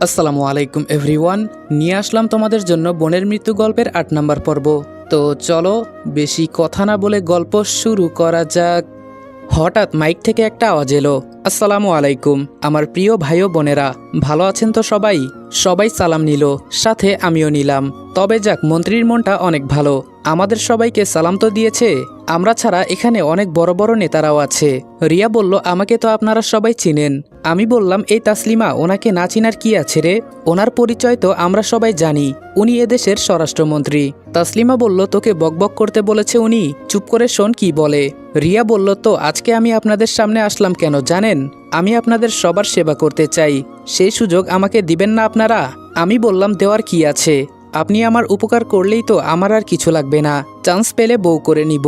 আসসালামু আলাইকুম এভরিওয়ান। নিয়ে আসলাম তোমাদের জন্য বোনের মৃত্যু গল্পের ৮ নম্বর পর্ব। তো চলো বেশি কথা না বলে গল্প শুরু করা যাক। হঠাৎ মাইক থেকে একটা আওয়াজ এলো, আসসালামু আলাইকুম আমার প্রিয় ভাই ও বোনেরা, ভালো আছেন তো সবাই? সবাই সালাম নিল, সাথে আমিও নিলাম। তবে যাক, মন্ত্রীর মনটা অনেক ভালো, আমাদের সবাইকে সালাম তো দিয়েছে। আমরা ছাড়া এখানে অনেক বড় বড় নেতারাও আছে। রিয়া বলল, আমাকে তো আপনারা সবাই চিনেন। আমি বললাম, এই তাসলিমা, ওনাকে না চিনার কি আছে রে? ওনার পরিচয় তো আমরা সবাই জানি, উনি এদেশের স্বরাষ্ট্রমন্ত্রী। তাসলিমা বলল, তোকে বকবক করতে বলেছে উনি, চুপ করে শোন কি বলে। রিয়া বলল, তো আজকে আমি আপনাদের সামনে আসলাম কেন জানেন? আমি আপনাদের সবার সেবা করতে চাই, সেই সুযোগ আমাকে দিবেন না আপনারা? আমি বললাম, দেওয়ার কি আছে, আপনি আমার উপকার করলেই তো আমার আর কিছু লাগবে না, চান্স পেলে বউ করে নিব।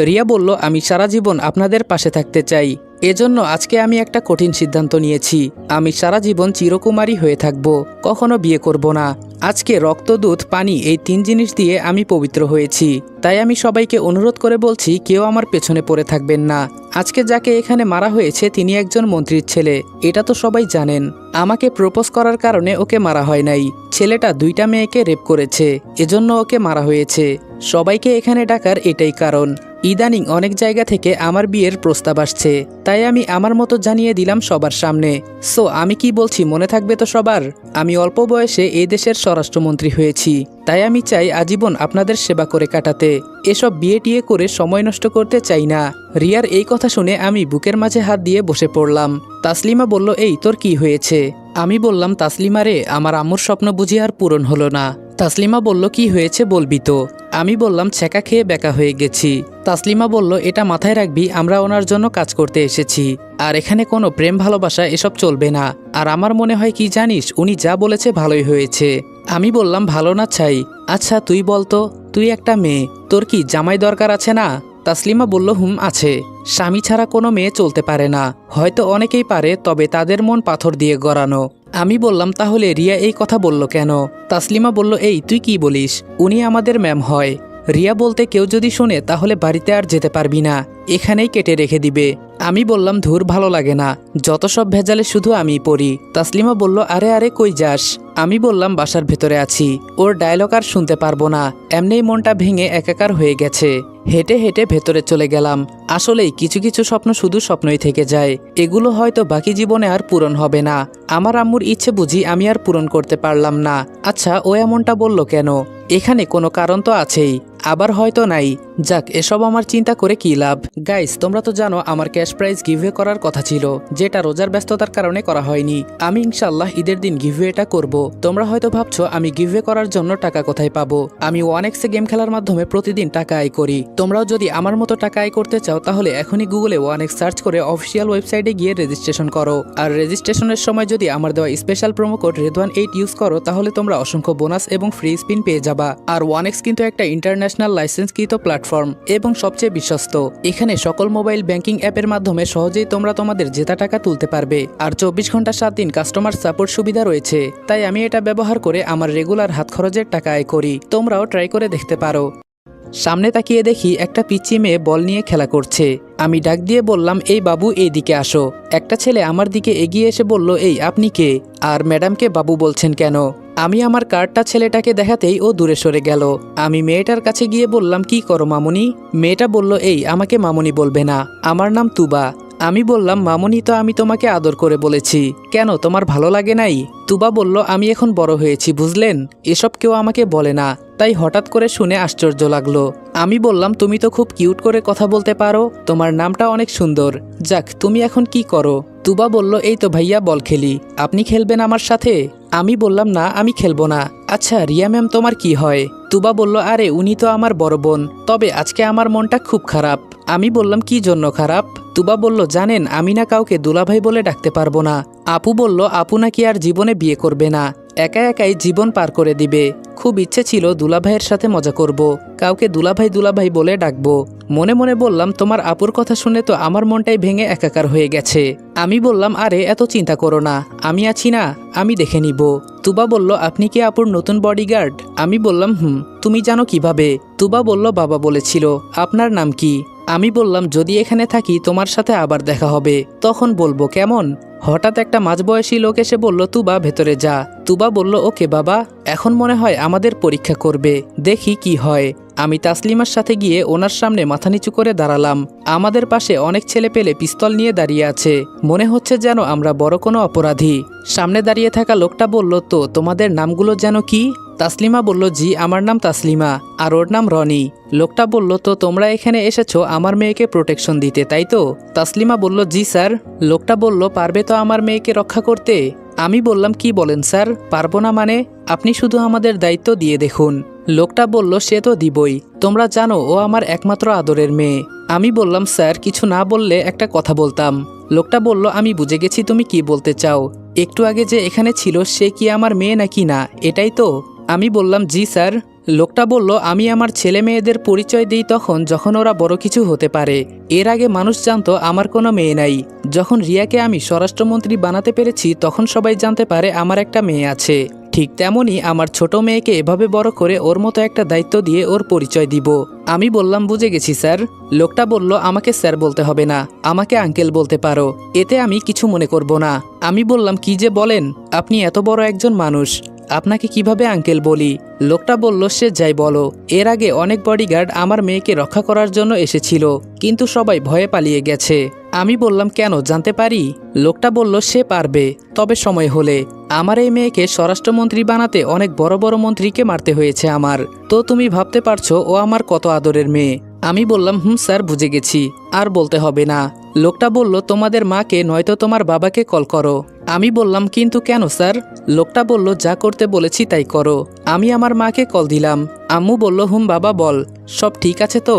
রিয়া বলল, আমি সারা জীবন আপনাদের পাশে থাকতে চাই, এজন্য আজকে আমি একটা কঠিন সিদ্ধান্ত নিয়েছি। আমি সারা জীবন চিরকুমারী হয়ে থাকব, কখনো বিয়ে করব না। আজকে রক্ত, দুধ, পানি এই 3 জিনিস দিয়ে আমি পবিত্র হয়েছি। তাই আমি সবাইকে অনুরোধ করে বলছি, কেউ আমার পেছনে পড়ে থাকবেন না। আজকে যাকে এখানে মারা হয়েছে তিনি একজন মন্ত্রীর ছেলে, এটা তো সবাই জানেন। আমাকে প্রপোজ করার কারণে ওকে মারা হয় নাই, ছেলেটা 2টা মেয়েকে রেপ করেছে, এজন্য ওকে মারা হয়েছে। সবাইকে এখানে ডাকার এটাই কারণ। ইদানিং অনেক জায়গা থেকে আমার বিয়ের প্রস্তাব আসছে, তাই আমি আমার মতো জানিয়ে দিলাম সবার সামনে। সো আমি কি বলছি মনে থাকবে তো সবার? আমি অল্প বয়সে এই দেশের স্বরাষ্ট্রমন্ত্রী হয়েছি, তাই আমি চাই আজীবন আপনাদের সেবা করে কাটাতে। এসব বিয়ে টিয়ে করে সময় নষ্ট করতে চাই না। রিয়ার এই কথা শুনে আমি বুকের মাঝে হাত দিয়ে বসে পড়লাম। তাসলিমা বলল, এই তোর কি হয়েছে? আমি বললাম, তাসলিমা রে, আমার আম্মুর স্বপ্ন বুঝি আর পূরণ হলো না। তাসলিমা বলল, কি হয়েছে বলবি তো? আমি বললাম, ছ্যাঁকা খেয়ে বেকা হয়ে গেছি। তাসলিমা বলল, এটা মাথায় রাখবি, আমরা ওনার জন্য কাজ করতে এসেছি, আর এখানে কোনো প্রেম ভালোবাসা এসব চলবে না। আর আমার মনে হয় কি জানিস, উনি যা বলেছে ভালোই হয়েছে। আমি বললাম, ভালো না চাই? আচ্ছা তুই বলতো, তুই একটা মেয়ে, তোর কি জামাই দরকার আছে না? তাসলিমা বলল, হুম আছে। স্বামী ছাড়া কোনো মেয়ে চলতে পারে না, হয়তো অনেকেই পারে, তবে তাদের মন পাথর দিয়ে গড়ানো। আমি বললাম, তাহলে রিয়া এই কথা বলল কেন? তাসলিমা বলল, এই তুই কি বলিস, উনি আমাদের ম্যাম হয়। রিয়া বলতে কেউ যদি শুনে তাহলে বাড়িতে আর যেতে পারবি না, এখানেই কেটে রেখে দিবে। আমি বললাম, ধুর, ভালো লাগে না, যত সব ভেজালে শুধু আমিই পড়ি। তাসলিমা বলল, আরে আরে কই যাস? আমি বললাম, বাসার ভেতরে আছি, ওর ডায়লগ আর শুনতে পারবো না, এমনিই মনটা ভেঙে একাকার হয়ে গেছে। হেঁটে হেঁটে ভেতরে চলে গেলাম। আসলেই কিছু কিছু স্বপ্ন শুধু স্বপ্নই থেকে যায়, এগুলো হয়তো বাকি জীবনে আর পূরণ হবে না। আমার আম্মুর ইচ্ছে বুঝি আমি আর পূরণ করতে পারলাম না। আচ্ছা ও এমনটা বলল কেন? এখানে কোনো কারণ তো আছেই, আবার হয়তো নাই। যাক, এসব আমার চিন্তা করে কি লাভ। গাইস, তোমরা তো জানো আমার ক্যাশ প্রাইজ গিভওয়ে করার কথা ছিল, যেটা রোজার ব্যস্ততার কারণে করা হয়নি। আমি ইনশাল্লাহ ঈদের দিন গিভওয়েটা করব। তোমরা হয়তো ভাবছো আমি গিভওয়ে করার জন্য টাকা কোথায় পাবো। আমি 1x গেম খেলার মাধ্যমে প্রতিদিন টাকা আয় করি। তোমরাও যদি আমার মতো টাকা আয় করতে চাও তাহলে এখনই গুগলে 1x সার্চ করে অফিসিয়াল ওয়েবসাইটে গিয়ে রেজিস্ট্রেশন করো। আর রেজিস্ট্রেশনের সময় যদি আমার দেওয়া স্পেশাল প্রোমো কোড রেদওয়ান8 ইউজ করো তাহলে তোমরা অসংখ্য বোনাস এবং ফ্রি স্পিন পেয়ে যাবা। আর 1x কিন্তু একটা ইন্টারন্যাশনাল লাইসেন্সকৃত প্ল্যাটফর্ম এবং সবচেয়ে বিশ্বস্ত। এখানে সকল মোবাইল ব্যাংকিং অ্যাপের মাধ্যমে সহজেই তোমরা তোমাদের জেতা টাকা তুলতে পারবে। আর 24 ঘন্টা 7 দিন কাস্টমার সাপোর্ট সুবিধা রয়েছে। তাই আমি এটা ব্যবহার করে আমার রেগুলার হাত খরচের টাকা আয় করি। তোমরাও ট্রাই করে দেখতে পারো। সামনে তাকিয়ে দেখি একটা পিচ্চি মেয়ে বল নিয়ে খেলা করছে। আমি ডাক দিয়ে বললাম, এই বাবু, এই দিকে আসো। একটা ছেলে আমার দিকে এগিয়ে এসে বলল, এই আপনি কে? আর ম্যাডামকে বাবু বলছেন কেন? আমি আমার কার্ডটা ছেলেটাকে দেখাতেই ও দূরে সরে গেল। আমি মেয়েটার কাছে গিয়ে বললাম, কি করো মামুনি? মেয়েটা বলল, এই আমাকে মামুনি বলবে না, আমার নাম তুবা। আমি বললাম, মামুনি তো আমি তোমাকে আদর করে বলেছি, কেন তোমার ভালো লাগে নাই? তুবা বলল, আমি এখন বড় হয়েছি বুঝলেন, এসব কেউ আমাকে বলে না, তাই হঠাৎ করে শুনে আশ্চর্য লাগলো। আমি বললাম, তুমি তো খুব কিউট করে কথা বলতে পারো, তোমার নামটা অনেক সুন্দর। যাক, তুমি এখন কি করো? তুবা বলল, এই তো ভাইয়া বল খেলি, আপনি খেলবেন আমার সাথে? আমি বললাম, না আমি খেলবো না। আচ্ছা রিয়া ম্যাম তোমার কি হয়? তুবা বলল, আরে উনি তো আমার বড় বোন, তবে আজকে আমার মনটা খুব খারাপ। আমি বললাম, কি জন্য খারাপ? তুবা বলল, জানেন আমি না কাউকে দুলাভাই বলে ডাকতে পারবো না। আপু বলল, আপু নাকি আর জীবনে বিয়ে করবে না, একা একাই জীবন পার করে দিবে। খুব ইচ্ছে ছিল দুলাভাইয়ের সাথে মজা করব, কাউকে দুলাভাই দুলাভাই বলে ডাকবো। মনে মনে বললাম, তোমার আপুর কথা শুনে তো আমার মনটাই ভেঙে একাকার হয়ে গেছে। আমি বললাম, আরে এত চিন্তা করো না, আমি আছি না, আমি দেখে নিব। তুবা বলল, আপনি কি আপুর নতুন বডিগার্ড? আমি বললাম, হুম। তুমি জানো কিভাবে? তুবা বলল, বাবা বলেছিল। আপনার নাম কি? আমি বললাম যদি এখানে থাকি তোমার সাথে আবার দেখা হবে, তখন বলবো, কেমন? হঠাৎ একটা মাঝবয়সী লোক এসে বলল, তুবা ভেতরে যা। তুবা বলল, ওকে বাবা। এখন মনে হয় আমাদের পরীক্ষা করবে, দেখি কি হয়। আমি তাসলিমার সাথে গিয়ে ওনার সামনে মাথা নিচু করে দাঁড়ালাম। আমাদের পাশে অনেক ছেলে পেলে পিস্তল নিয়ে দাঁড়িয়ে আছে, মনে হচ্ছে যেন আমরা বড় কোনো অপরাধী। সামনে দাঁড়িয়ে থাকা লোকটা বলল, তো তোমাদের নামগুলো যেন কি? তাসলিমা বলল, জি আমার নাম তাসলিমা, আর ওর নাম রনি। লোকটা বলল, তো তোমরা এখানে এসেছো আমার মেয়েকে প্রোটেকশন দিতে, তাই তো? তাসলিমা বলল, জি স্যার। লোকটা বলল, পারবে তো আমার মেয়েকে রক্ষা করতে? আমি বললাম, কি বলেন স্যার, পারবো না মানে? আপনি শুধু আমাদের দায়িত্ব দিয়ে দেখুন। লোকটা বলল, সে তো দিবই, তোমরা জানো ও আমার একমাত্র আদরের মেয়ে। আমি বললাম, স্যার কিছু না বললে একটা কথা বলতাম। লোকটা বলল, আমি বুঝে গেছি তুমি কি বলতে চাও। একটু আগে যে এখানে ছিল সে কি আমার মেয়ে নাকি না, এটাই তো? আমি বললাম, জি স্যার। লোকটা বলল, আমি আমার ছেলে মেয়েদের পরিচয় দিই যখন ওরা বড় কিছু হতে পারে। এর আগে মানুষ জানতো আমার কোনো মেয়ে নাই। যখন রিয়াকে আমি স্বরাষ্ট্রমন্ত্রী বানাতে পেরেছি তখন সবাই জানতে পারে আমার একটা মেয়ে আছে। ঠিক তেমনই আমার ছোট মেয়েকে এভাবে বড় করে ওর মতো একটা দায়িত্ব দিয়ে ওর পরিচয় দিব। আমি বললাম, বুঝে গেছি স্যার। লোকটা বলল, আমাকে স্যার বলতে হবে না, আমাকে আঙ্কেল বলতে পারো, এতে আমি কিছু মনে করব না। আমি বললাম, কি যে বলেন, আপনি এত বড় একজন মানুষ, আপনাকে কিভাবে আঙ্কেল বলি? লোকটা বলল, সে যাই বলো, এর আগে অনেক বডিগার্ড আমার মেয়েকে রক্ষা করার জন্য এসেছিল, কিন্তু সবাই ভয়ে পালিয়ে গেছে। আমি বললাম, কেন জানতে পারি? লোকটা বলল, সে পারবে, তবে সময় হলে। আমার এই মেয়েকে স্বরাষ্ট্রমন্ত্রী বানাতে অনেক বড় বড় মন্ত্রীকে মারতে হয়েছে আমার, তো তুমি ভাবতে পারছো ও আমার কত আদরের মেয়ে। আমি বললাম, স্যার বুঝে গেছি, আর বলতে হবে না। লোকটা বলল, তোমাদের মাকে নয়তো তোমার বাবাকে কল করো। আমি বললাম, কিন্তু কেন স্যার? লোকটা বলল, যা করতে বলেছি তাই করো। আমি আমার মাকে কল দিলাম। আম্মু বলল, বাবা বল, সব ঠিক আছে তো?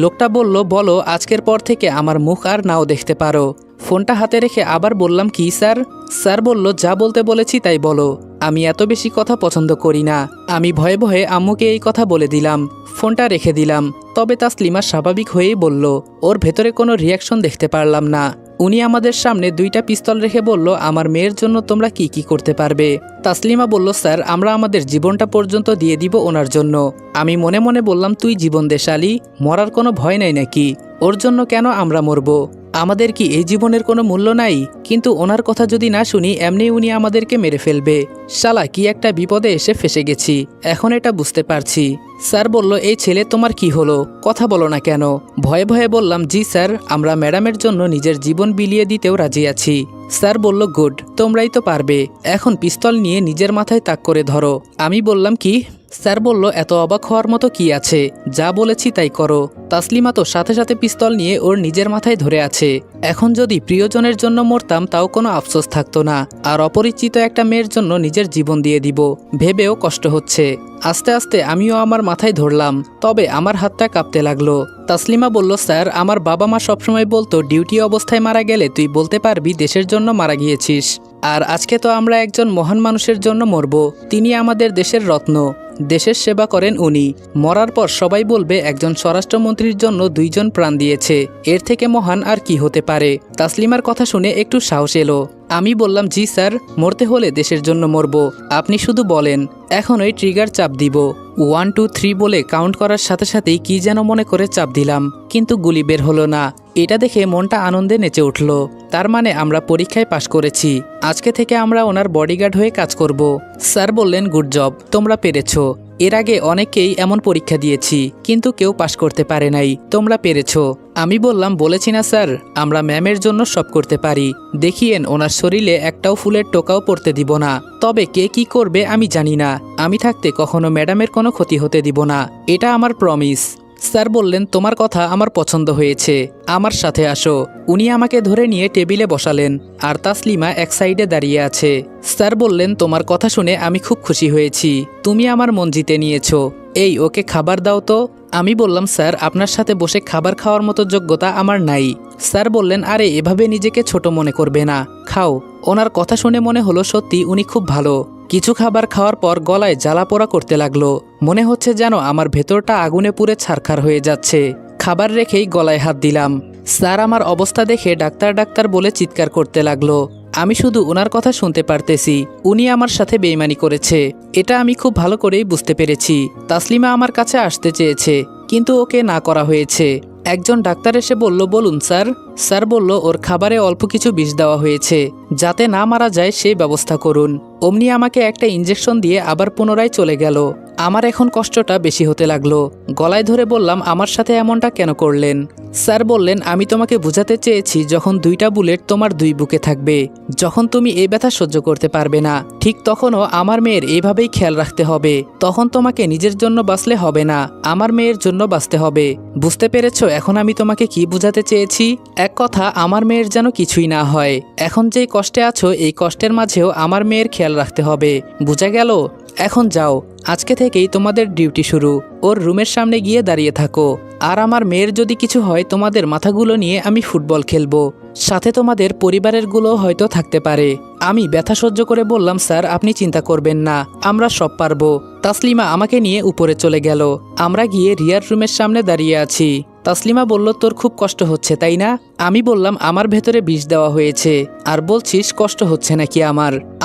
লোকটা বলল, বলো আজকের পর থেকে আমার মুখ আর নাও দেখতে পারো। ফোনটা হাতে রেখে আবার বললাম, কি স্যার? স্যার বলল, যা বলতে বলেছি তাই বলো, আমি এত বেশি কথা পছন্দ করি না। আমি ভয়ে ভয়ে আম্মুকে এই কথা বলে দিলাম। ফোনটা রেখে দিলাম। তবে তাসলিমা স্বাভাবিক হয়েই বলল, ওর ভেতরে কোনো রিয়াকশন দেখতে পারলাম না। উনি আমাদের সামনে 2টা পিস্তল রেখে বলল, আমার মেয়ের জন্য তোমরা কি কি করতে পারবে? তাসলিমা বলল, স্যার আমরা আমাদের জীবনটা পর্যন্ত দিয়ে দিব ওনার জন্য। আমি মনে মনে বললাম, তুই জীবন দে শালি, মরার কোনো ভয় নাই নাকি? ওর জন্য কেন আমরা মরব? আমাদের কি এই জীবনের কোনো মূল্য নাই? কিন্তু ওনার কথা যদি না শুনি এমনি উনি আমাদেরকে মেরে ফেলবে। শালা কি একটা বিপদে এসে ফেসে গেছি, এখন এটা বুঝতে পারছি। স্যার বলল, এই ছেলে তোমার কি হলো, কথা বলো না কেন? ভয়ে ভয়ে বললাম, জি স্যার, আমরা ম্যাডামের জন্য নিজের জীবন বিলিয়ে দিতেও রাজি আছি। স্যার বলল, গুড, তোমরাই তো পারবে, এখন পিস্তল নিয়ে নিজের মাথায় তাক করে ধরো। আমি বললাম, কি? স্যার বলল, এত অবাক হওয়ার মতো কি আছে, যা বলেছি তাই করো। তাসলিমা তো সাথে সাথে পিস্তল নিয়ে ওর নিজের মাথায় ধরে আছে। এখন যদি প্রিয়জনের জন্য মরতাম তাও কোনো আফসোস থাকতো না, আর অপরিচিত একটা মেয়ের জন্য নিজের জীবন দিয়ে দিব ভেবেও কষ্ট হচ্ছে। আস্তে আস্তে আমিও আমার মাথায় ধরলাম, তবে আমার হাতটা কাঁপতে লাগলো। তাসলিমা বলল, স্যার আমার বাবা মা সবসময় বলতো ডিউটি অবস্থায় মারা গেলে তুই বলতে পারবি দেশের জন্য মারা গিয়েছিস। আর আজকে তো আমরা একজন মহান মানুষের জন্য মরব, তিনি আমাদের দেশের রত্ন, দেশের সেবা করেন উনি। মরার পর সবাই বলবে একজন স্বরাষ্ট্রমন্ত্রীর জন্য 2 জন প্রাণ দিয়েছে, এর থেকে মহান আর কি হতে পারে? তাসলিমার কথা শুনে একটু সাহস এলো। আমি বললাম, জি স্যার, মরতে হলে দেশের জন্য মরব, আপনি শুধু বলেন, এখন ওই ট্রিগার চাপ দিব। 1 2 3 বলে কাউন্ট করার সাথে সাথেই কি যেন মনে করে চাপ দিলাম, কিন্তু গুলি বের হলো না। এটা দেখে মনটা আনন্দে নেচে উঠল। তার মানে আমরা পরীক্ষায় পাশ করেছি, আজকে থেকে আমরা ওনার বডিগার্ড হয়ে কাজ করব। স্যার বললেন, গুড জব, তোমরা পেরেছো। এর আগে অনেকেই এমন পরীক্ষা দিয়েছি, কিন্তু কেউ পাশ করতে পারে নাই, তোমরা পেরেছো। আমি বললাম, বলেছি না স্যার, আমরা ম্যামের জন্য সব করতে পারি। দেখিয়েন ওনার শরীরে একটাও ফুলের টোকাও পড়তে দিব না। তবে কে কি করবে আমি জানি না, আমি থাকতে কখনো ম্যাডামের কোনো ক্ষতি হতে দিব না, এটা আমার প্রমিস। স্যার বললেন, তোমার কথা আমার পছন্দ হয়েছে, আমার সাথে আসো। উনি আমাকে ধরে নিয়ে টেবিলে বসালেন, আর তাসলিমা এক সাইডে দাঁড়িয়ে আছে। স্যার বললেন, তোমার কথা শুনে আমি খুব খুশি হয়েছি, তুমি আমার মন জিতে নিয়েছো। এই ওকে খাবার দাও তো। আমি বললাম, স্যার আপনার সাথে বসে খাবার খাওয়ার মতো যোগ্যতা আমার নাই। স্যার বললেন, আরে এভাবে নিজেকে ছোট মনে করবে না, খাও। ওনার কথা শুনে মনে হলো সত্যি উনি খুব ভালো। কিছু খাবার খাওয়ার পর গলায় জ্বালা পোড়া করতে লাগলো, মনে হচ্ছে যেন আমার ভেতরটা আগুনে পুড়ে ছারখার হয়ে যাচ্ছে। খাবার রেখেই গলায় হাত দিলাম। স্যার আমার অবস্থা দেখে ডাক্তার ডাক্তার বলে চিৎকার করতে লাগলো। আমি শুধু ওনার কথা শুনতে পারতেছি, উনি আমার সাথে বেইমানি করেছে, এটা আমি খুব ভালো করেই বুঝতে পেরেছি। তাসলিমা আমার কাছে আসতে চেয়েছে, কিন্তু ওকে না করা হয়েছে। একজন ডাক্তার এসে বলল, বলুন স্যার। স্যার বলল, ওর খাবারে অল্প কিছু বিষ দেওয়া হয়েছে, যাতে না মারা যায় সেই ব্যবস্থা করুন। অমনি আমাকে একটা ইঞ্জেকশন দিয়ে আবার পুনরায় চলে গেল। আমার এখন কষ্টটা বেশি হতে লাগলো। গলায় ধরে বললাম, আমার সাথে এমনটা কেন করলেন? স্যার বললেন, আমি তোমাকে বোঝাতে চেয়েছি, যখন 2টা বুলেট তোমার 2 বুকে থাকবে, যখন তুমি এই ব্যথা সহ্য করতে পারবে না, ঠিক তখনও আমার মেয়ের এইভাবেই খেয়াল রাখতে হবে। তখন তোমাকে নিজের জন্য বাঁচলে হবে না, আমার মেয়ের জন্য বাঁচতে হবে। বুঝতে পেরেছো এখন আমি তোমাকে কি বোঝাতে চেয়েছি? এক কথা, আমার মেয়ের যেন কিছুই না হয়। এখন যেই কষ্টে আছো, এই কষ্টের মাঝেও আমার মেয়ের খেয়াল রাখতে হবে। বুঝা গেল? এখন যাও, আজকে থেকেই তোমাদের ডিউটি শুরু। ওর রুমের সামনে গিয়ে দাঁড়িয়ে থাকো। আর আমার মেয়ের যদি কিছু হয়, তোমাদের মাথাগুলো নিয়ে আমি ফুটবল খেলবো, সাথে তোমাদের পরিবারের গুলো হয়তো থাকতে পারে। আমি ব্যথা সহ্য করে বললাম, স্যার আপনি চিন্তা করবেন না, আমরা সব পারবো। তাসলিমা আমাকে নিয়ে উপরে চলে গেল। আমরা গিয়ে রিয়ার রুমের সামনে দাঁড়িয়ে আছি। তাসলিমা বলল, তোর খুব কষ্ট হচ্ছে তাই না? আমি বললাম, আমার ভেতরে বিষ দেওয়া হয়েছে, আর বলছিস কষ্ট হচ্ছে নাকি?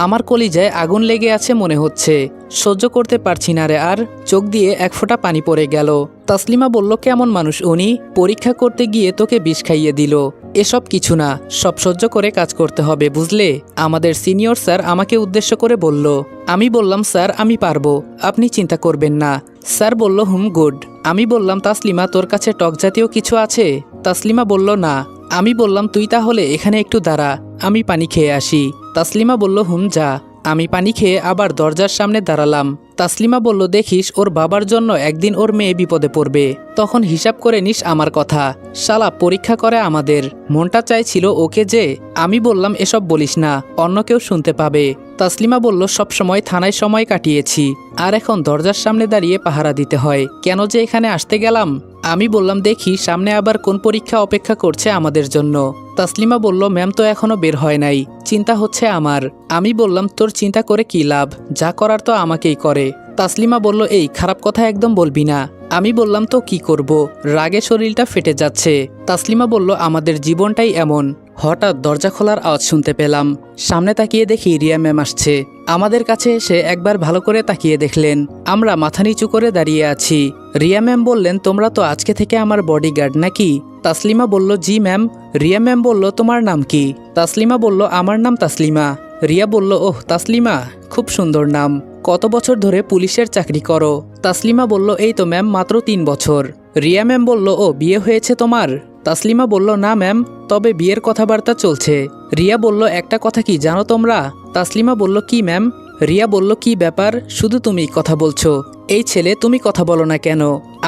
আমার কলিজায় আগুন লেগে আছে মনে হচ্ছে, সহ্য করতে পারছি না রে। আর চোখ দিয়ে এক ফোঁটা পানি পড়ে গেল। তাসলিমা বলল, কেমন মানুষ উনি? পরীক্ষা করতে গিয়ে তোকে বিষ খাইয়ে দিল। এসব কিছু না, সব সহ্য করে কাজ করতে হবে, বুঝলে? আমাদের সিনিয়র স্যার আমাকে উদ্দেশ্য করে বলল। আমি বললাম, স্যার আমি পারবো, আপনি চিন্তা করবেন না। স্যার বলল, গুড। আমি বললাম, তাসলিমা তোর কাছে টক জাতীয় কিছু আছে? তাসলিমা বলল, না। আমি বললাম, তুই তাহলে এখানে একটু দাঁড়া, আমি পানি খেয়ে আসি। তাসলিমা বলল, যা। আমি পানি খেয়ে আবার দরজার সামনে দাঁড়ালাম। তাসলিমা বলল, দেখিস ওর বাবার জন্য একদিন ওর মেয়ে বিপদে পড়বে, তখন হিসাব করে নিস আমার কথা। শালা পরীক্ষা করে আমাদের। মনটা চাইছিল ওকে যে। আমি বললাম, এসব বলিস না, অন্য কেউ শুনতে পাবে। তাসলিমা বলল, সব সময় থানায় সময় কাটিয়েছি, আর এখন দরজার সামনে দাঁড়িয়ে পাহারা দিতে হয়, কেন যে এখানে আসতে গেলাম? আমি বললাম, দেখি সামনে আবার কোন পরীক্ষা অপেক্ষা করছে আমাদের জন্য। তাসলিমা বলল, ম্যাম তো এখনো বের হয় নাই, চিন্তা হচ্ছে আমার। আমি বললাম, তোর চিন্তা করে কি লাভ, যা করার তো আমাকেই করে। তাসলিমা বলল, এই খারাপ কথা একদম বলবি না। আমি বললাম, তো কি করব, রাগে শরীরটা ফেটে যাচ্ছে। তাসলিমা বলল, আমাদের জীবনটাই এমন। হঠাৎ দরজা খোলার আওয়াজ শুনতে পেলাম। সামনে তাকিয়ে দেখি রিয়া ম্যাম আসছে। আমাদের কাছে এসে একবার ভালো করে তাকিয়ে দেখলেন। আমরা মাথা নিচু করে দাঁড়িয়ে আছি। রিয়া ম্যাম বললেন, তোমরা তো আজকে থেকে আমার বডিগার্ড নাকি? তাসলিমা বলল, জি ম্যাম। রিয়া ম্যাম বলল, তোমার নাম কি? তাসলিমা বলল, আমার নাম তাসলিমা। রিয়া বলল, ওহ তাসলিমা, খুব সুন্দর নাম। কত বছর ধরে পুলিশের চাকরি করো? তাসলিমা বলল, এই তো ম্যাম মাত্র 3 বছর। রিয়া ম্যাম বলল, ও বিয়ে হয়েছে তোমার? তাসলিমা বলল, না ম্যাম, তবে বিয়ের কথাবার্তা চলছে। রিয়া বলল, একটা কথা কি জানো তোমরা? তাসলিমা বলল, কি ম্যাম? রিয়া বলল, কি ব্যাপার, শুধু তুমি কথা বলছো, এই ছেলে তুমি কথা বলো না কেন?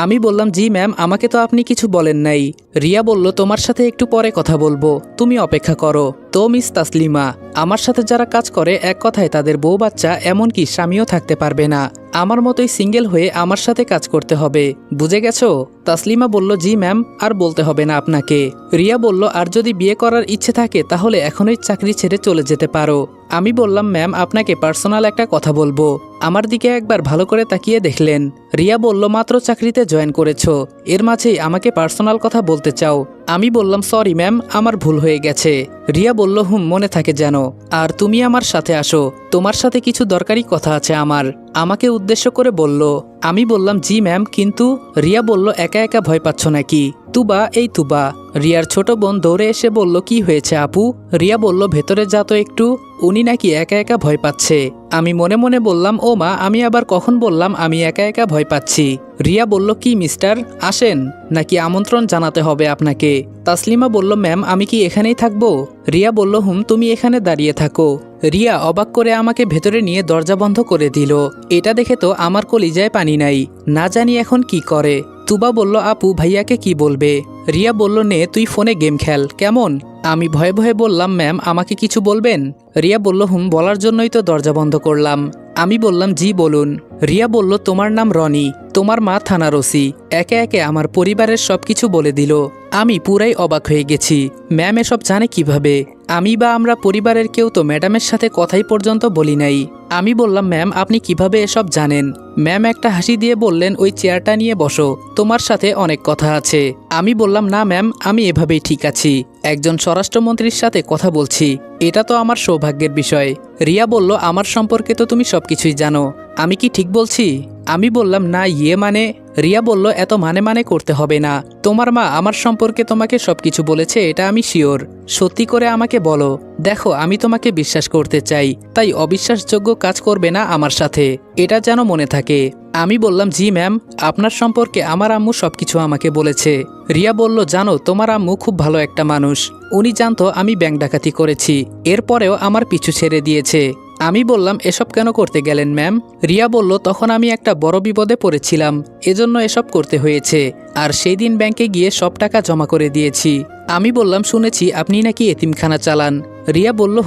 আমি বললাম, জি ম্যাম, আমাকে তো আপনি কিছু বলেন নাই। রিয়া বলল, তোমার সাথে একটু পরে কথা বলবো, তুমি অপেক্ষা করো। তো মিস তাসলিমা, আমার সাথে যারা কাজ করে, এক কথায় তাদের বউ বাচ্চা এমনকি স্বামীও থাকতে পারবে না। আমার মতোই সিঙ্গেল হয়ে আমার সাথে কাজ করতে হবে, বুঝে গেছো? তাসলিমা বলল, জি ম্যাম, আর বলতে হবে না আপনাকে। রিয়া বলল, আর যদি বিয়ে করার ইচ্ছে থাকে তাহলে এখনই চাকরি ছেড়ে চলে যেতে পারো। আমি বললাম, ম্যাম আপনাকে পার্সোনাল একটা কথা বলবো। আমার দিকে একবার ভালো করে তাকিয়ে দেখলেন। রিয়া বলল, মাত্র চাকরিতে জয়েন করেছো, এর মাঝেই আমাকে পার্সোনাল কথা বলতে চাও? আমি বললাম, সরি ম্যাম, আমার ভুল হয়ে গেছে। রিয়া বলল, মনে থাকে যেন। আর তুমি আমার সাথে আসো, তোমার সাথে কিছু দরকারি কথা আছে আমার। আমাকে উদ্দেশ্য করে বলল। আমি বললাম, জি ম্যাম, কিন্তু। রিয়া বলল, একা একা ভয় পাচ্ছ নাকি? তুবা, এই তুবা। রিয়ার ছোট বোন দৌড়ে এসে বলল, কি হয়েছে আপু? রিয়া বলল, ভেতরে যা তো একটু, উনি নাকি একা একা ভয় পাচ্ছে। আমি মনে মনে বললাম, ও মা, আমি আবার কখন বললাম আমি একা একা ভয় পাচ্ছি? রিয়া বলল, কি মিস্টার, আসেন, নাকি আমন্ত্রণ জানাতে হবে আপনাকে? তাসলিমা বলল, ম্যাম আমি কি এখানেই থাকবো? রিয়া বলল, তুমি এখানে দাঁড়িয়ে থাকো। রিয়া অবাক করে আমাকে ভেতরে নিয়ে দরজা বন্ধ করে দিল। এটা দেখে তো আমার কলিজায় পানি নাই, না জানি এখন কি করে। তুবা বলল, আপু ভাইয়াকে কি বলবে? রিয়া বলল, নে তুই ফোনে গেম খেল, কেমন? আমি ভয়ে ভয়ে বললাম, ম্যাম আমাকে কিছু বলবেন? রিয়া বলল, বলার জন্যই তো দরজা বন্ধ করলাম। আমি বললাম, জি বলুন। রিয়া বলল, তোমার নাম রনি, তোমার মা থানার ওসি। একে একে আমার পরিবারের সবকিছু বলে দিল। আমি পুরাই অবাক হয়ে গেছি। ম্যাম এসব জানে কিভাবে? আমি বা আমরা পরিবারের কেউ তো ম্যাডামের সাথে কথাই পর্যন্ত বলি নাই। আমি বললাম, ম্যাম আপনি কিভাবে এসব জানেন? ম্যাম একটা হাসি দিয়ে বললেন, ওই চেয়ারটা নিয়ে বসো, তোমার সাথে অনেক কথা আছে। আমি বললাম, না ম্যাম, আমি এভাবেই ঠিক আছি, একজন স্বরাষ্ট্রমন্ত্রীর সাথে কথা বলছি, এটা তো আমার সৌভাগ্যের বিষয়। রিয়া বলল, আমার সম্পর্কে তো তুমি সবকিছুই জানো, আমি কি ঠিক বলছি? আমি বললাম না মানে। রিয়া বলল এত মানে করতে হবে না। তোমার মা আমার সম্পর্কে তোমাকে সবকিছু বলেছে, এটা আমি শিওর। সত্যি করে আমাকে বলো। দেখো আমি তোমাকে বিশ্বাস করতে চাই, তাই অবিশ্বাসযোগ্য কাজ করবে না আমার সাথে, এটা যেন মনে থাকে। আমি বললাম জি ম্যাম, আপনার সম্পর্কে আমার আম্মু সবকিছু আমাকে বলেছে। রিয়া বলল জানো তোমার আম্মু খুব ভালো একটা মানুষ, উনি জানতো আমি ব্যাংক ডাকাতি করেছি, এরপরেও আমার পিছু ছেড়ে দিয়েছে। আমি বললাম এসব কেন করতে গেলেন ম্যাম? রিয়া বলল তখন আমি একটা বড় বিপদে পড়েছিলাম, এজন্য এসব করতে হয়েছে, আর সেই দিন ব্যাংকে গিয়ে সব টাকা জমা করে দিয়েছি। আমি বললাম শুনেছি আপনি নাকি এতিমখানা চালান। রিয়া বলল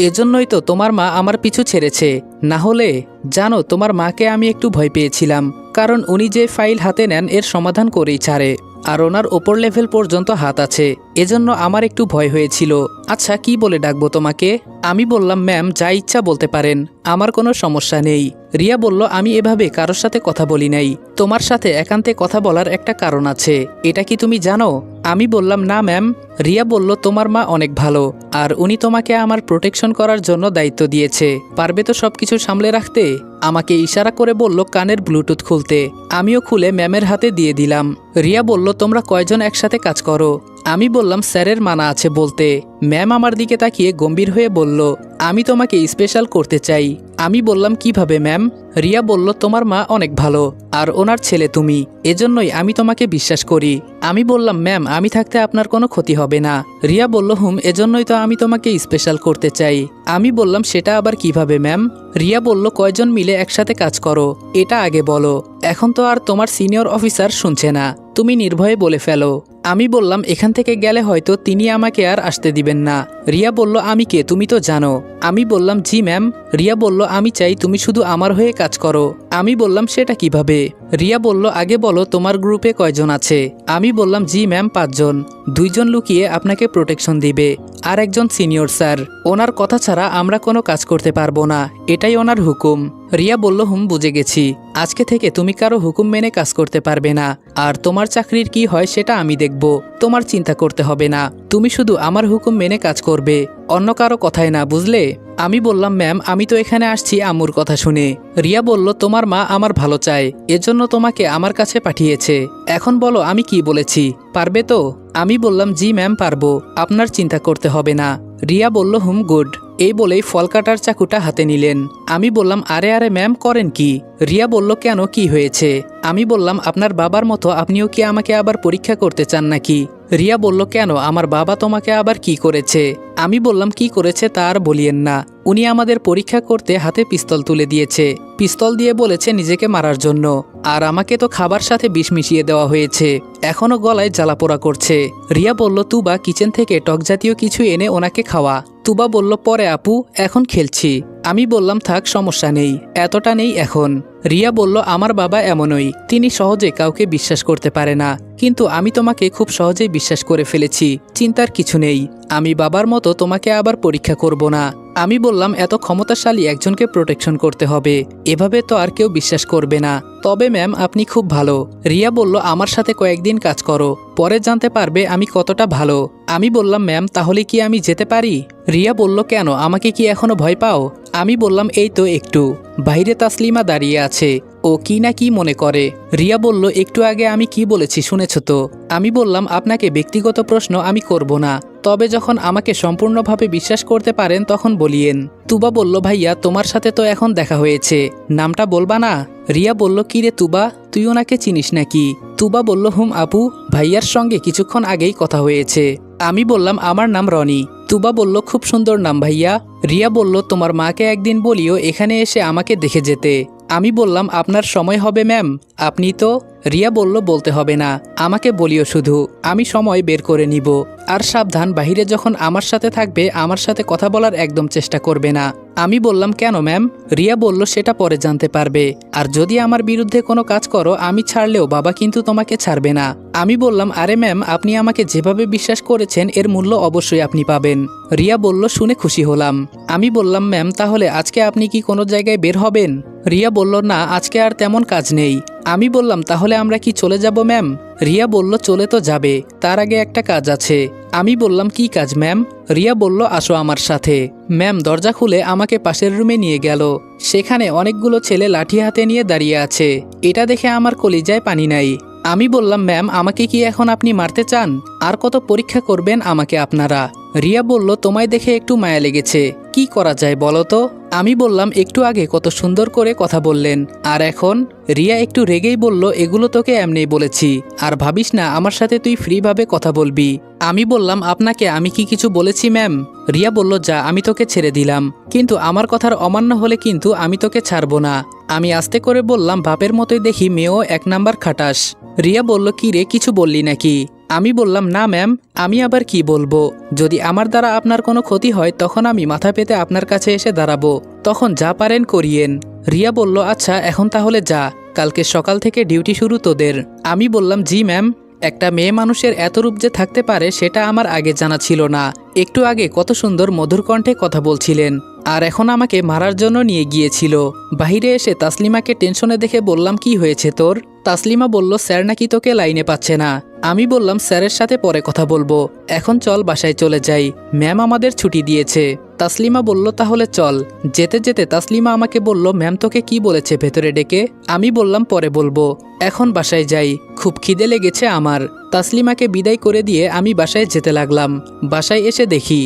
এজন্যই তো তোমার মা আমার পিছু ছেড়েছে, না হলে। জানো তোমার মাকে আমি একটু ভয় পেয়েছিলাম, কারণ উনি যে ফাইল হাতে নেন এর সমাধান করেই ছাড়ে, আর ওনার ওপর লেভেল পর্যন্ত হাত আছে, এজন্য আমার একটু ভয় হয়েছিল। আচ্ছা কি বলে ডাকবো তোমাকে? আমি বললাম ম্যাম যা ইচ্ছা বলতে পারেন, আমার কোনো সমস্যা নেই। রিয়া বলল আমি এভাবে কারোর সাথে কথা বলি নাই, তোমার সাথে একান্তে কথা বলার একটা কারণ আছে, এটা কি তুমি জানো? আমি বললাম না ম্যাম। রিয়া বলল তোমার মা অনেক ভালো, আর উনি তোমাকে আমার প্রোটেকশন করার জন্য দায়িত্ব দিয়েছে, পারবে তো সবকিছু সামলে রাখতে? আমাকে ইশারা করে বলল কানের ব্লুটুথ খুলতে, আমিও খুলে ম্যামের হাতে দিয়ে দিলাম। রিয়া বলল তোমরা কয়জন একসাথে কাজ করো? আমি বললাম স্যারের মানা আছে বলতে। ম্যাম আমার দিকে তাকিয়ে গম্ভীর হয়ে বলল আমি তোমাকে স্পেশাল করতে চাই। আমি বললাম কিভাবে ম্যাম? রিয়া বলল তোমার মা অনেক ভালো, আর ওনার ছেলে তুমি, এজন্যই আমি তোমাকে বিশ্বাস করি। আমি বললাম ম্যাম আমি থাকতে আপনার কোনো ক্ষতি হবে না। রিয়া বলল এজন্যই তো আমি তোমাকে স্পেশাল করতে চাই। আমি বললাম সেটা আবার কিভাবে ম্যাম? রিয়া বলল কয়জন মিলে একসাথে কাজ করো এটা আগে বলো, এখন তো আর তোমার সিনিয়র অফিসার শুনছে না, তুমি নির্ভয়ে বলে ফেলো। আমি বললাম এখান থেকে গেলে হয়তো তিনি আমাকে আর আসতে দিবেন না। রিয়া বলল আমি কে তুমি তো জানো। আমি বললাম জি ম্যাম। রিয়া বলল আমি চাই তুমি শুধু আমার হয়ে কাজ করো। আমি বললাম সেটা কিভাবে? রিয়া বলল আগে বলো তোমার গ্রুপে কয়জন আছে? আমি বললাম জি ম্যাম 5 জন, 2 জন লুকিয়ে আপনাকে প্রোটেকশন দিবে, আর একজন সিনিয়র স্যার, ওনার কথা ছাড়া আমরা কোনো কাজ করতে পারবো না, এটাই ওনার হুকুম। রিয়া বলল বুঝে গেছি, আজকে থেকে তুমি কারো হুকুম মেনে কাজ করতে পারবে না, আর তোমার চাকরির কি হয় সেটা আমি দেখব, তোমার চিন্তা করতে হবে না, তুমি শুধু আমার হুকুম মেনে কাজ করবে, অন্য কারো কথায় না, বুঝলে? আমি বললাম ম্যাম আমি তো এখানে আসছি আম্মুর কথা শুনে। রিয়া বলল তোমার মা আমার ভালো চায়, এজন্য তোমাকে আমার কাছে পাঠিয়েছে, এখন বলো আমি কি বলেছি, পারবে তো? আমি বললাম জি ম্যাম পারবো, আপনার চিন্তা করতে হবে না। রিয়া বলল গুড। এই বলেই ফল কাটার চাকুটা হাতে নিলেন। আমি বললাম আরে আরে ম্যাম করেন কি? রিয়া বলল কেন কি হয়েছে? আমি বললাম আপনার বাবার মতো আপনিও কি আমাকে আবার পরীক্ষা করতে চান নাকি? রিয়া বলল কেন, আমার বাবা তোমাকে আবার কি করেছে? আমি বললাম কি করেছে তা আর বলিয়েন না, উনি আমাদের পরীক্ষা করতে হাতে পিস্তল তুলে দিয়েছে, পিস্তল দিয়ে বলেছে নিজেকে মারার জন্য, আর আমাকে তো খাবার সাথে বিষ মিশিয়ে দেওয়া হয়েছে, এখনো গলায় জ্বালাপোড়া করছে। রিয়া বলল তুবা কিচেন থেকে টক জাতীয় কিছু এনে ওনাকে খাওয়া। তুবা বলল পরে আপু, এখন খেলছি। আমি বললাম থাক সমস্যা নেই, এতটা নেই এখন। রিয়া বলল আমার বাবা এমনই, তিনি সহজে কাউকে বিশ্বাস করতে পারে না, কিন্তু আমি তোমাকে খুব সহজেই বিশ্বাস করে ফেলেছি, চিন্তার কিছু নেই, আমি বাবার মতো তোমাকে আবার পরীক্ষা করব না। আমি বললাম এত ক্ষমতাশালী একজনকে প্রোটেকশন করতে হবে, এভাবে তো আর কেউ বিশ্বাস করবে না, তবে ম্যাম আপনি খুব ভালো। রিয়া বলল আমার সাথে কয়েকদিন কাজ করো, পরে জানতে পারবে আমি কতটা ভালো। আমি বললাম ম্যাম তাহলে কি আমি যেতে পারি? রিয়া বলল কেন, আমাকে কি এখনো ভয় পাও? আমি বললাম এই তো একটু। বাইরে তাসলিমা দাঁড়িয়ে আছে, ও কি না কি মনে করে। রিয়া বলল একটু আগে আমি কি বলেছি শুনেছ তো? আমি বললাম আপনাকে ব্যক্তিগত প্রশ্ন আমি করব না, তবে যখন আমাকে সম্পূর্ণভাবে বিশ্বাস করতে পারেন তখন বলিয়েন। তুবা বলল ভাইয়া তোমার সাথে তো এখন দেখা হয়েছে, নামটা বলবা না? রিয়া বলল কি রে তুবা, তুই ওনাকে চিনিস নাকি? তুবা বলল আপু, ভাইয়ার সঙ্গে কিছুক্ষণ আগেই কথা হয়েছে। আমি বললাম আমার নাম রনি। তুবা বলল খুব সুন্দর নাম ভাইয়া। রিয়া বলল তোমার মাকে একদিন বলিও এখানে এসে আমাকে দেখে যেতে। আমি বললাম আপনার সময় হবে ম্যাম, আপনি তো। রিয়া বলল বলতে হবে না, আমাকে বলিও শুধু, আমি সময় বের করে নিব, আর সাবধান বাইরে যখন আমার সাথে থাকবে আমার সাথে কথা বলার একদম চেষ্টা করবে না। আমি বললাম কেন ম্যাম? রিয়া বলল সেটা পরে জানতে পারবে, আর যদি আমার বিরুদ্ধে কোনো কাজ করো আমি ছাড়লেও বাবা কিন্তু তোমাকে ছাড়বে না। আমি বললাম আরে ম্যাম আপনি আমাকে যেভাবে বিশ্বাস করেছেন এর মূল্য অবশ্যই আপনি পাবেন। রিয়া বলল শুনে খুশি হলাম। আমি বললাম ম্যাম তাহলে আজকে আপনি কি কোনো জায়গায় বের হবেন? রিয়া বলল না আজকে আর তেমন কাজ নেই, আমি বললাম তাহলে আমরা কি চলে যাব ম্যাম? রিয়া বলল চলে তো যাবে, তার আগে একটা কাজ আছে। আমি বললাম কি কাজ ম্যাম? রিয়া বলল আসো আমার সাথে। ম্যাম দরজা খুলে আমাকে পাশের রুমে নিয়ে গেল। সেখানে অনেকগুলো ছেলে লাঠি হাতে নিয়ে দাঁড়িয়ে আছে। এটা দেখে আমার কলিজায় পানি নাই। আমি বললাম ম্যাম আমাকে কি এখন আপনি মারতে চান? আর কত পরীক্ষা করবেন আমাকে আপনারা? রিয়া বলল তোমায় দেখে একটু মায়া লেগেছে, কি করা যায় বলো তো? আমি বললাম একটু আগে কত সুন্দর করে কথা বললেন, আর এখন? রিয়া একটু রেগেই বলল এগুলো তোকে এমনিই বলেছি, আর ভাবিস না আমার সাথে তুই ফ্রিভাবে কথা বলবি। আমি বললাম আপনাকে আমি কি কিছু বলেছি ম্যাম? রিয়া বলল যা আমি তোকে ছেড়ে দিলাম, কিন্তু আমার কথার অমান্য হলে কিন্তু আমি তোকে ছাড়বো না। আমি আস্তে করে বললাম বাপের মতোই দেখি মেয়েও 1 নাম্বার খাটাস। রিয়া বলল কি রে কিছু বললি নাকি? আমি বললাম না ম্যাম, আমি আবার কি বলবো? যদি আমার দ্বারা আপনার কোনো ক্ষতি হয় তখন আমি মাথা পেতে আপনার কাছে এসে দাঁড়াবো, তখন যা পারেন করিয়েন। রিয়া বলল আচ্ছা এখন তাহলে যা, কালকে সকাল থেকে ডিউটি শুরু তোদের। আমি বললাম জি ম্যাম। একটা মেয়ে মানুষের এত রূপ যে থাকতে পারে সেটা আমার আগে জানা ছিল না। একটু আগে কত সুন্দর মধুর কণ্ঠে কথা বলছিলেন, আর এখন আমাকে মারার জন্য নিয়ে গিয়েছিল। বাহিরে এসে তাসলিমাকে টেনশনে দেখে বললাম কি হয়েছে তোর? তাসলিমা বলল স্যার নাকি তোকে লাইনে পাচ্ছে না। আমি বললাম স্যারের সাথে পরে কথা বলবো, এখন চল বাসায় চলে যাই, ম্যাম আমাদের ছুটি দিয়েছে। তাসলিমা বলল তাহলে চল। যেতে যেতে তাসলিমা আমাকে বলল ম্যাম তোকে কি বলেছে ভেতরে ডেকে? আমি বললাম পরে বলবো, এখন বাসায় যাই, খুব খিদে লেগেছে আমার। তাসলিমাকে বিদায় করে দিয়ে আমি বাসায় যেতে লাগলাম। বাসায় এসে দেখি।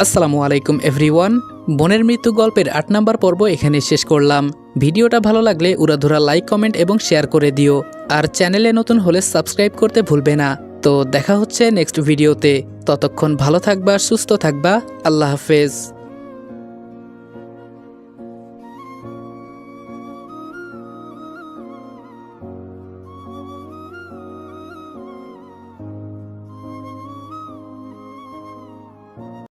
আসসালামু আলাইকুম এভরিওয়ান। বোনের মৃত্যু গল্পের 8 নাম্বার পর্ব এখানে শেষ করলাম। ভিডিওটা ভালো লাগলে উড়াধুরা লাইক কমেন্ট এবং শেয়ার করে দিও, আর চ্যানেলে নতুন হলে সাবস্ক্রাইব করতে ভুলবে না। তো দেখা হচ্ছে নেক্সট ভিডিওতে, ততক্ষণ ভালো থাকবা, সুস্থ থাকবা, আল্লাহ হাফেজ।